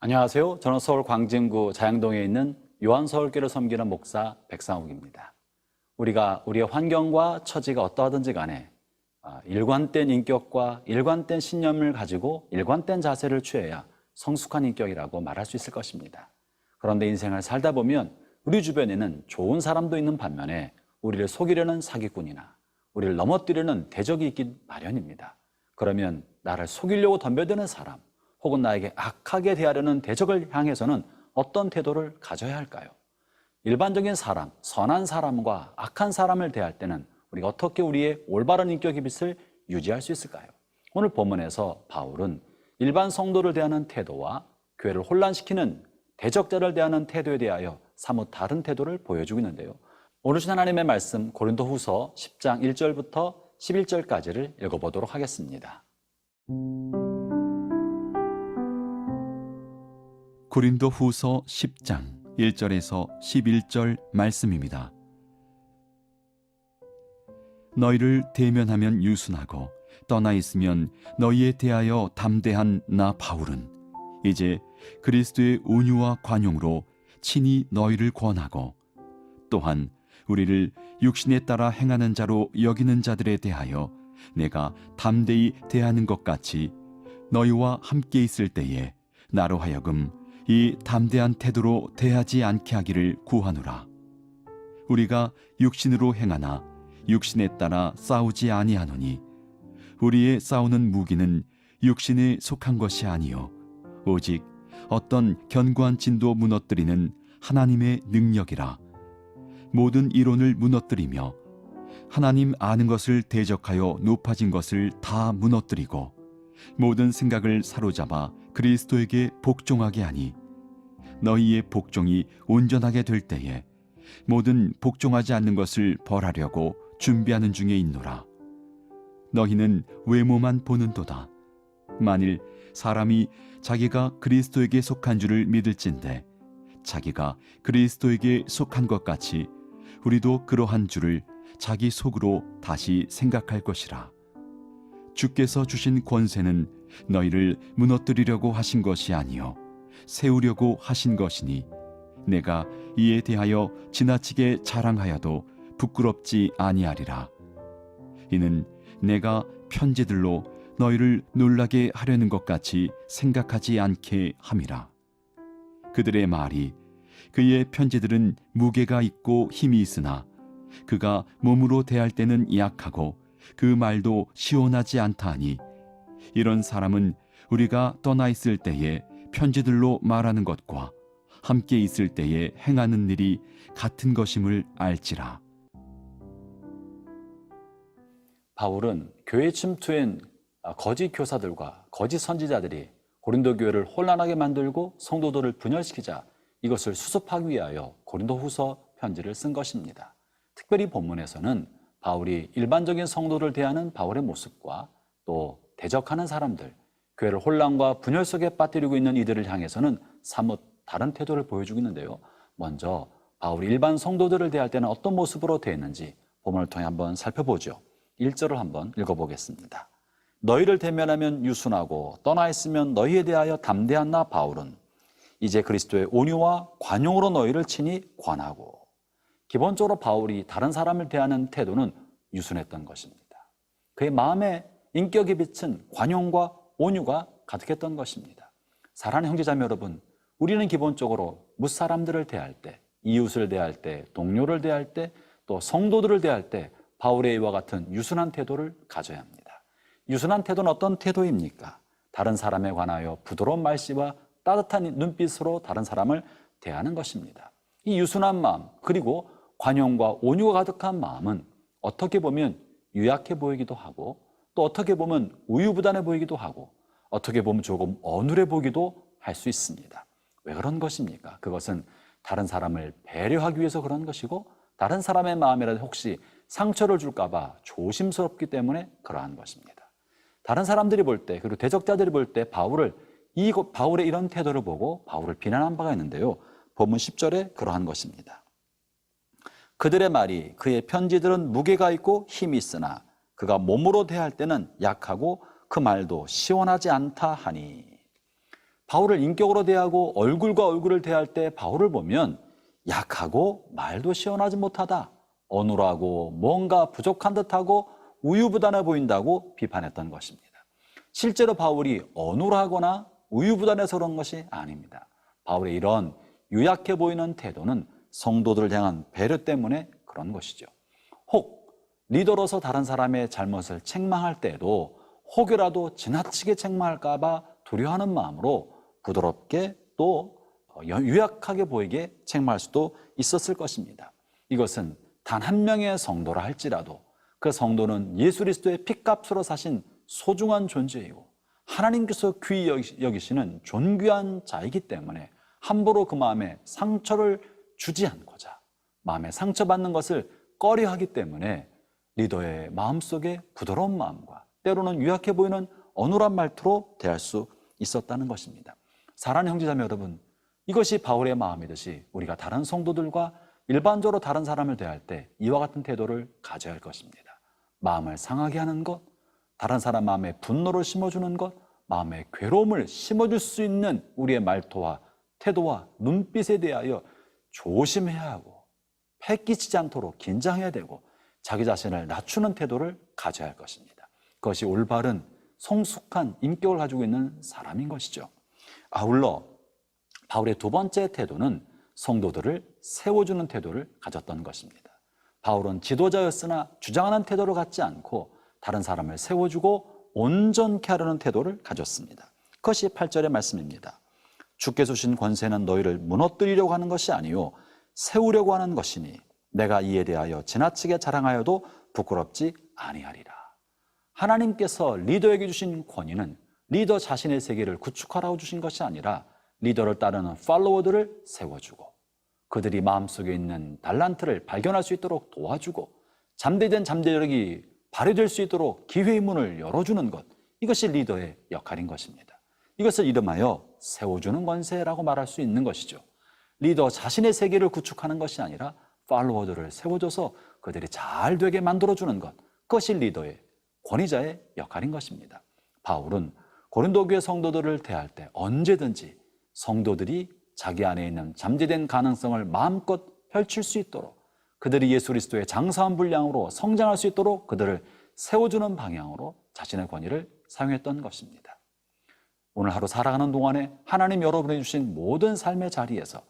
안녕하세요. 저는 서울 광진구 자양동에 있는 요한서울교를 섬기는 목사 백상욱입니다. 우리가 우리의 환경과 처지가 어떠하든지 간에 일관된 인격과 일관된 신념을 가지고 일관된 자세를 취해야 성숙한 인격이라고 말할 수 있을 것입니다. 그런데 인생을 살다 보면 우리 주변에는 좋은 사람도 있는 반면에 우리를 속이려는 사기꾼이나 우리를 넘어뜨리는 대적이 있기 마련입니다. 그러면 나를 속이려고 덤벼드는 사람, 혹은 나에게 악하게 대하려는 대적을 향해서는 어떤 태도를 가져야 할까요? 일반적인 사람, 선한 사람과 악한 사람을 대할 때는 우리가 어떻게 우리의 올바른 인격의 빛을 유지할 수 있을까요? 오늘 본문에서 바울은 일반 성도를 대하는 태도와 교회를 혼란시키는 대적자를 대하는 태도에 대하여 사뭇 다른 태도를 보여주고 있는데요. 오늘 주신 하나님의 말씀 고린도후서 10장 1절부터 11절까지를 읽어보도록 하겠습니다. 고린도후서 10장 1절에서 11절 말씀입니다. 너희를 대면하면 유순하고 떠나 있으면 너희에 대하여 담대한 나 바울은 이제 그리스도의 온유와 관용으로 친히 너희를 권하고 또한 우리를 육신에 따라 행하는 자로 여기는 자들에 대하여 내가 담대히 대하는 것 같이 너희와 함께 있을 때에 나로 하여금 이 담대한 태도로 대하지 않게 하기를 구하노라. 우리가 육신으로 행하나 육신에 따라 싸우지 아니하노니 우리의 싸우는 무기는 육신에 속한 것이 아니요 오직 어떤 견고한 진도 무너뜨리는 하나님의 능력이라. 모든 이론을 무너뜨리며 하나님 아는 것을 대적하여 높아진 것을 다 무너뜨리고 모든 생각을 사로잡아 그리스도에게 복종하게 하니 너희의 복종이 온전하게 될 때에 모든 복종하지 않는 것을 벌하려고 준비하는 중에 있노라. 너희는 외모만 보는도다. 만일 사람이 자기가 그리스도에게 속한 줄을 믿을진대 자기가 그리스도에게 속한 것 같이 우리도 그러한 줄을 자기 속으로 다시 생각할 것이라. 주께서 주신 권세는 너희를 무너뜨리려고 하신 것이 아니요 세우려고 하신 것이니 내가 이에 대하여 지나치게 자랑하여도 부끄럽지 아니하리라. 이는 내가 편지들로 너희를 놀라게 하려는 것 같이 생각하지 않게 함이라. 그들의 말이 그의 편지들은 무게가 있고 힘이 있으나 그가 몸으로 대할 때는 약하고 그 말도 시원하지 않다 하니 이런 사람은 우리가 떠나 있을 때에 편지들로 말하는 것과 함께 있을 때에 행하는 일이 같은 것임을 알지라. 바울은 교회 침투인 거짓 교사들과 거짓 선지자들이 고린도 교회를 혼란하게 만들고 성도들을 분열시키자 이것을 수습하기 위하여 고린도후서 편지를 쓴 것입니다. 특별히 본문에서는 바울이 일반적인 성도를 대하는 바울의 모습과 또 대적하는 사람들, 교회를 혼란과 분열 속에 빠뜨리고 있는 이들을 향해서는 사뭇 다른 태도를 보여주고 있는데요. 먼저 바울이 일반 성도들을 대할 때는 어떤 모습으로 대했는지 본문을 통해 한번 살펴보죠. 1절을 한번 읽어보겠습니다. 너희를 대면하면 유순하고 떠나 있으면 너희에 대하여 담대한 나 바울은 이제 그리스도의 온유와 관용으로 너희를 친히 권하고. 기본적으로 바울이 다른 사람을 대하는 태도는 유순했던 것입니다. 그의 마음에 인격의 빛은 관용과 온유가 가득했던 것입니다. 사랑하는 형제자매 여러분, 우리는 기본적으로 무사람들을 대할 때, 이웃을 대할 때, 동료를 대할 때, 또 성도들을 대할 때 바울의 이와 같은 유순한 태도를 가져야 합니다. 유순한 태도는 어떤 태도입니까? 다른 사람에 관하여 부드러운 말씨와 따뜻한 눈빛으로 다른 사람을 대하는 것입니다. 이 유순한 마음, 그리고 관용과 온유가 가득한 마음은 어떻게 보면 유약해 보이기도 하고 또 어떻게 보면 우유부단해 보이기도 하고 어떻게 보면 조금 어눌해 보이기도 할 수 있습니다. 왜 그런 것입니까? 그것은 다른 사람을 배려하기 위해서 그런 것이고 다른 사람의 마음이라도 혹시 상처를 줄까 봐 조심스럽기 때문에 그러한 것입니다. 다른 사람들이 볼 때 그리고 대적자들이 볼 때 바울의 이런 태도를 보고 바울을 비난한 바가 있는데요. 본문 10절에 그러한 것입니다. 그들의 말이 그의 편지들은 무게가 있고 힘이 있으나 그가 몸으로 대할 때는 약하고 그 말도 시원하지 않다 하니. 바울을 인격으로 대하고 얼굴과 얼굴을 대할 때 바울을 보면 약하고 말도 시원하지 못하다, 어눌하고 뭔가 부족한 듯하고 우유부단해 보인다고 비판했던 것입니다. 실제로 바울이 어눌하거나 우유부단해서 그런 것이 아닙니다. 바울의 이런 유약해 보이는 태도는 성도들을 향한 배려 때문에 그런 것이죠. 혹 리더로서 다른 사람의 잘못을 책망할 때에도 혹여라도 지나치게 책망할까 봐 두려워하는 마음으로 부드럽게 또 유약하게 보이게 책망할 수도 있었을 것입니다. 이것은 단 한 명의 성도라 할지라도 그 성도는 예수 그리스도의 핏값으로 사신 소중한 존재이고 하나님께서 귀히 여기시는 존귀한 자이기 때문에 함부로 그 마음에 상처를 주지 않고자 마음에 상처받는 것을 꺼려하기 때문에 리더의 마음속에 부드러운 마음과 때로는 유약해 보이는 어눌한 말투로 대할 수 있었다는 것입니다. 사랑하는 형제자매 여러분, 이것이 바울의 마음이듯이 우리가 다른 성도들과 일반적으로 다른 사람을 대할 때 이와 같은 태도를 가져야 할 것입니다. 마음을 상하게 하는 것, 다른 사람 마음에 분노를 심어주는 것, 마음에 괴로움을 심어줄 수 있는 우리의 말투와 태도와 눈빛에 대하여 조심해야 하고 패끼치지 않도록 긴장해야 되고 자기 자신을 낮추는 태도를 가져야 할 것입니다. 그것이 올바른 성숙한 인격을 가지고 있는 사람인 것이죠. 아울러 바울의 두 번째 태도는 성도들을 세워주는 태도를 가졌던 것입니다. 바울은 지도자였으나 주장하는 태도를 갖지 않고 다른 사람을 세워주고 온전케 하려는 태도를 가졌습니다. 그것이 8절의 말씀입니다. 주께서 주신 권세는 너희를 무너뜨리려고 하는 것이 아니요 세우려고 하는 것이니 내가 이에 대하여 지나치게 자랑하여도 부끄럽지 아니하리라. 하나님께서 리더에게 주신 권위는 리더 자신의 세계를 구축하라고 주신 것이 아니라 리더를 따르는 팔로워들을 세워주고 그들이 마음속에 있는 달란트를 발견할 수 있도록 도와주고 잠재된 잠재력이 발휘될 수 있도록 기회의 문을 열어주는 것, 이것이 리더의 역할인 것입니다. 이것을 이름하여 세워주는 권세라고 말할 수 있는 것이죠. 리더 자신의 세계를 구축하는 것이 아니라 팔로워들을 세워줘서 그들이 잘 되게 만들어주는 것, 그것이 리더의 권위자의 역할인 것입니다. 바울은 고린도 교회 성도들을 대할 때 언제든지 성도들이 자기 안에 있는 잠재된 가능성을 마음껏 펼칠 수 있도록 그들이 예수 그리스도의 장사한 분량으로 성장할 수 있도록 그들을 세워주는 방향으로 자신의 권위를 사용했던 것입니다. 오늘 하루 살아가는 동안에 하나님 여러분이 주신 모든 삶의 자리에서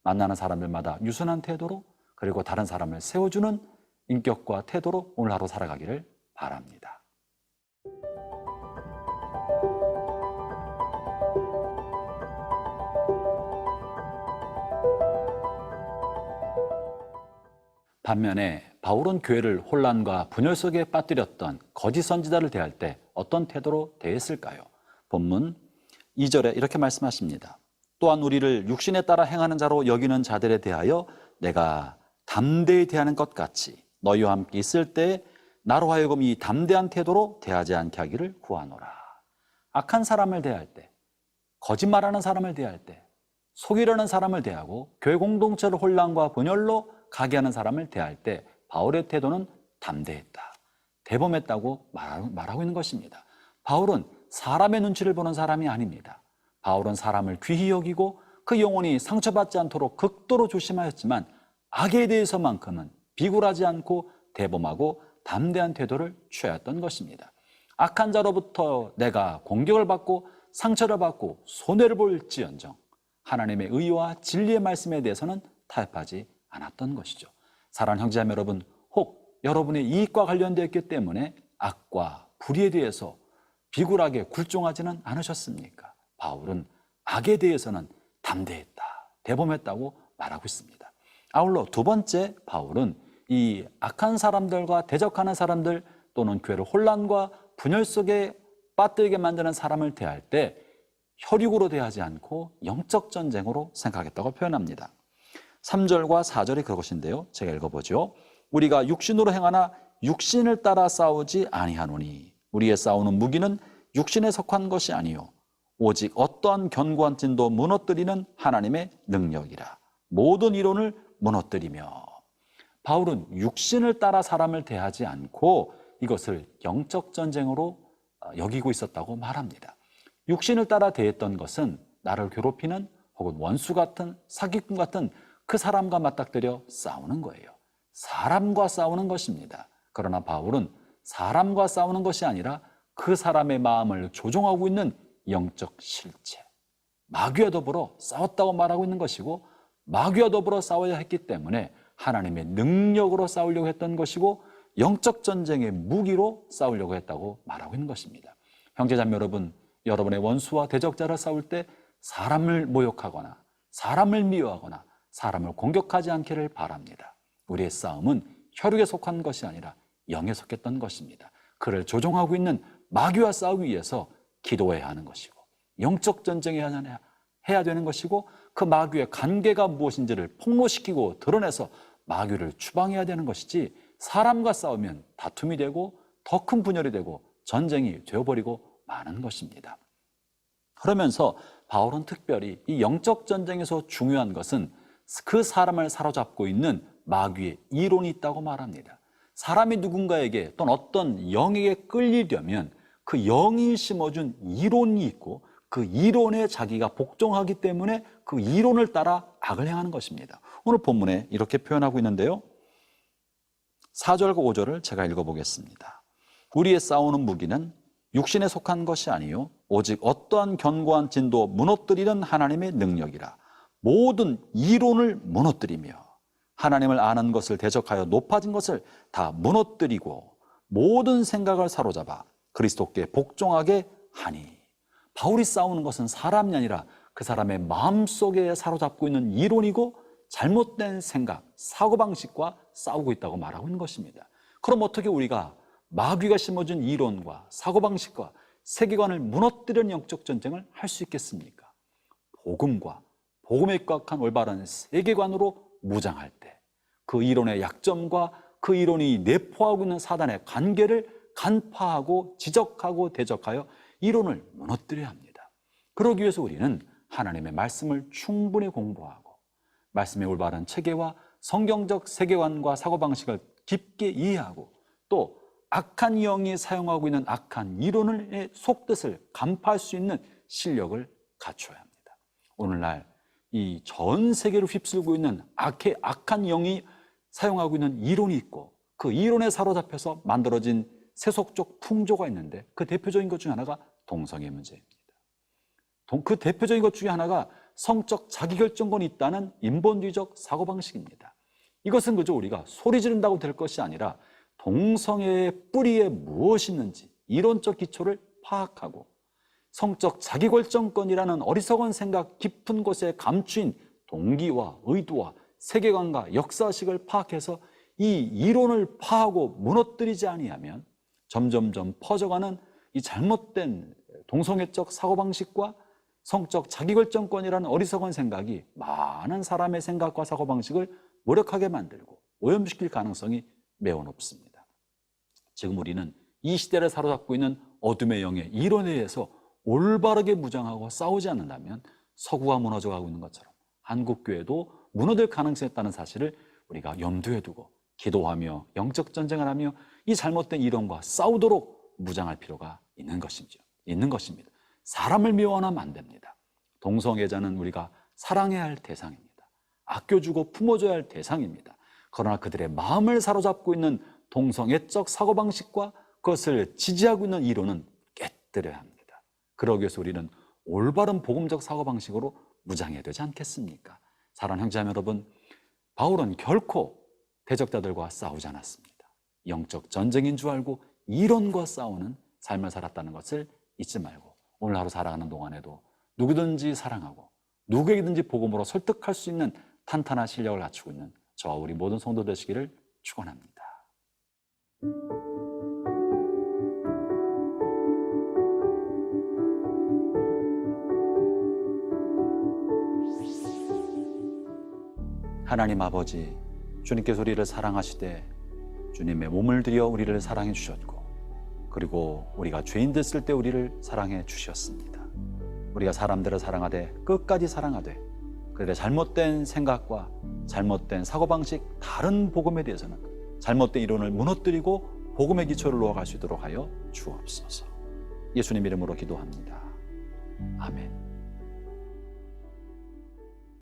만나는 사람들마다 유순한 태도로 그리고 다른 사람을 세워주는 인격과 태도로 오늘 하루 살아가기를 바랍니다. 반면에 바울은 교회를 혼란과 분열 속에 빠뜨렸던 거짓 선지자를 대할 때 어떤 태도로 대했을까요? 본문 2절에 이렇게 말씀하십니다. 또한 우리를 육신에 따라 행하는 자로 여기는 자들에 대하여 내가 담대히 대하는 것 같이 너희와 함께 있을 때 나로 하여금 이 담대한 태도로 대하지 않게 하기를 구하노라. 악한 사람을 대할 때, 거짓말하는 사람을 대할 때, 속이려는 사람을 대하고 교회 공동체를 혼란과 분열로 가게 하는 사람을 대할 때 바울의 태도는 담대했다, 대범했다고 말하고 있는 것입니다. 바울은 사람의 눈치를 보는 사람이 아닙니다. 바울은 사람을 귀히 여기고 그 영혼이 상처받지 않도록 극도로 조심하였지만 악에 대해서만큼은 비굴하지 않고 대범하고 담대한 태도를 취하였던 것입니다. 악한 자로부터 내가 공격을 받고 상처를 받고 손해를 볼지언정 하나님의 의와 진리의 말씀에 대해서는 타협하지 않았던 것이죠. 사랑하는 형제자매 여러분, 혹 여러분의 이익과 관련되어 있기 때문에 악과 불의에 대해서 비굴하게 굴종하지는 않으셨습니까? 바울은 악에 대해서는 담대했다, 대범했다고 말하고 있습니다. 아울러 두 번째, 바울은 이 악한 사람들과 대적하는 사람들 또는 교회를 혼란과 분열 속에 빠뜨리게 만드는 사람을 대할 때 혈육으로 대하지 않고 영적 전쟁으로 생각했다고 표현합니다. 3절과 4절이 그것인데요. 제가 읽어보죠. 우리가 육신으로 행하나 육신을 따라 싸우지 아니하노니 우리의 싸우는 무기는 육신에 속한 것이 아니요 오직 어떠한 견고한 찐도 무너뜨리는 하나님의 능력이라. 모든 이론을 무너뜨리며. 바울은 육신을 따라 사람을 대하지 않고 이것을 영적 전쟁으로 여기고 있었다고 말합니다. 육신을 따라 대했던 것은 나를 괴롭히는 혹은 원수 같은 사기꾼 같은 그 사람과 맞닥뜨려 싸우는 거예요. 사람과 싸우는 것입니다. 그러나 바울은 사람과 싸우는 것이 아니라 그 사람의 마음을 조종하고 있는 영적 실체, 마귀와 더불어 싸웠다고 말하고 있는 것이고, 마귀와 더불어 싸워야 했기 때문에 하나님의 능력으로 싸우려고 했던 것이고, 영적 전쟁의 무기로 싸우려고 했다고 말하고 있는 것입니다. 형제자매 여러분, 여러분의 원수와 대적자를 싸울 때 사람을 모욕하거나 사람을 미워하거나 사람을 공격하지 않기를 바랍니다. 우리의 싸움은 혈육에 속한 것이 아니라 영에 속했던 것입니다. 그를 조종하고 있는 마귀와 싸우기 위해서 기도해야 하는 것이고, 영적 전쟁을 해야 되는 것이고, 그 마귀의 관계가 무엇인지를 폭로시키고 드러내서 마귀를 추방해야 되는 것이지, 사람과 싸우면 다툼이 되고 더 큰 분열이 되고 전쟁이 되어버리고 마는 것입니다. 그러면서 바울은 특별히 이 영적 전쟁에서 중요한 것은 그 사람을 사로잡고 있는 마귀의 이론이 있다고 말합니다. 사람이 누군가에게 또는 어떤 영에게 끌리려면 그 영이 심어준 이론이 있고, 그 이론에 자기가 복종하기 때문에 그 이론을 따라 악을 행하는 것입니다. 오늘 본문에 이렇게 표현하고 있는데요, 4절과 5절을 제가 읽어보겠습니다. 우리의 싸우는 무기는 육신에 속한 것이 아니요 오직 어떠한 견고한 진도 무너뜨리는 하나님의 능력이라. 모든 이론을 무너뜨리며 하나님을 아는 것을 대적하여 높아진 것을 다 무너뜨리고 모든 생각을 사로잡아 그리스도께 복종하게 하니. 바울이 싸우는 것은 사람이 아니라 그 사람의 마음속에 사로잡고 있는 이론이고, 잘못된 생각, 사고방식과 싸우고 있다고 말하고 있는 것입니다. 그럼 어떻게 우리가 마귀가 심어준 이론과 사고방식과 세계관을 무너뜨리는 영적 전쟁을 할 수 있겠습니까? 복음과 복음에 입각한 올바른 세계관으로 무장할 때 그 이론의 약점과 그 이론이 내포하고 있는 사단의 관계를 간파하고 지적하고 대적하여 이론을 무너뜨려야 합니다. 그러기 위해서 우리는 하나님의 말씀을 충분히 공부하고 말씀의 올바른 체계와 성경적 세계관과 사고방식을 깊게 이해하고, 또 악한 영이 사용하고 있는 악한 이론의 속뜻을 간파할 수 있는 실력을 갖춰야 합니다. 오늘날 이 전 세계를 휩쓸고 있는 악한 영이 사용하고 있는 이론이 있고, 그 이론에 사로잡혀서 만들어진 세속적 풍조가 있는데, 그 대표적인 것 중에 하나가 동성애 문제입니다. 그 대표적인 것 중에 하나가 성적 자기결정권이 있다는 인본주의적 사고방식입니다. 이것은 그저 우리가 소리 지른다고 될 것이 아니라 동성애의 뿌리에 무엇이 있는지 이론적 기초를 파악하고, 성적 자기결정권이라는 어리석은 생각 깊은 곳에 감추인 동기와 의도와 세계관과 역사식을 파악해서 이 이론을 파하고 무너뜨리지 아니하면 점점점 퍼져가는 이 잘못된 동성애적 사고방식과 성적 자기결정권이라는 어리석은 생각이 많은 사람의 생각과 사고방식을 무력하게 만들고 오염시킬 가능성이 매우 높습니다. 지금 우리는 이 시대를 사로잡고 있는 어둠의 영의 이론에 의해서 올바르게 무장하고 싸우지 않는다면 서구가 무너져가고 있는 것처럼 한국교회도 무너질 가능성이 있다는 사실을 우리가 염두에 두고 기도하며 영적 전쟁을 하며 이 잘못된 이론과 싸우도록 무장할 필요가 있는 것입니다. 사람을 미워하면 안 됩니다. 동성애자는 우리가 사랑해야 할 대상입니다. 아껴주고 품어줘야 할 대상입니다. 그러나 그들의 마음을 사로잡고 있는 동성애적 사고방식과 그것을 지지하고 있는 이론은 깨뜨려야 합니다. 그러기 위해서 우리는 올바른 복음적 사고방식으로 무장해야 되지 않겠습니까? 사랑하는 형제자매 여러분, 바울은 결코 대적자들과 싸우지 않았습니다. 영적 전쟁인 줄 알고 이론과 싸우는 삶을 살았다는 것을 잊지 말고, 오늘 하루 살아가는 동안에도 누구든지 사랑하고 누구에게든지 복음으로 설득할 수 있는 탄탄한 실력을 갖추고 있는 저와 우리 모든 성도 되시기를 축원합니다. 하나님 아버지, 주님께서 우리를 사랑하시되 주님의 몸을 들여 우리를 사랑해 주셨고, 그리고 우리가 죄인 됐을 때 우리를 사랑해 주셨습니다. 우리가 사람들을 사랑하되 끝까지 사랑하되 그들의 잘못된 생각과 잘못된 사고방식, 다른 복음에 대해서는 잘못된 이론을 무너뜨리고 복음의 기초를 놓아갈 수 있도록 하여 주옵소서. 예수님 이름으로 기도합니다. 아멘.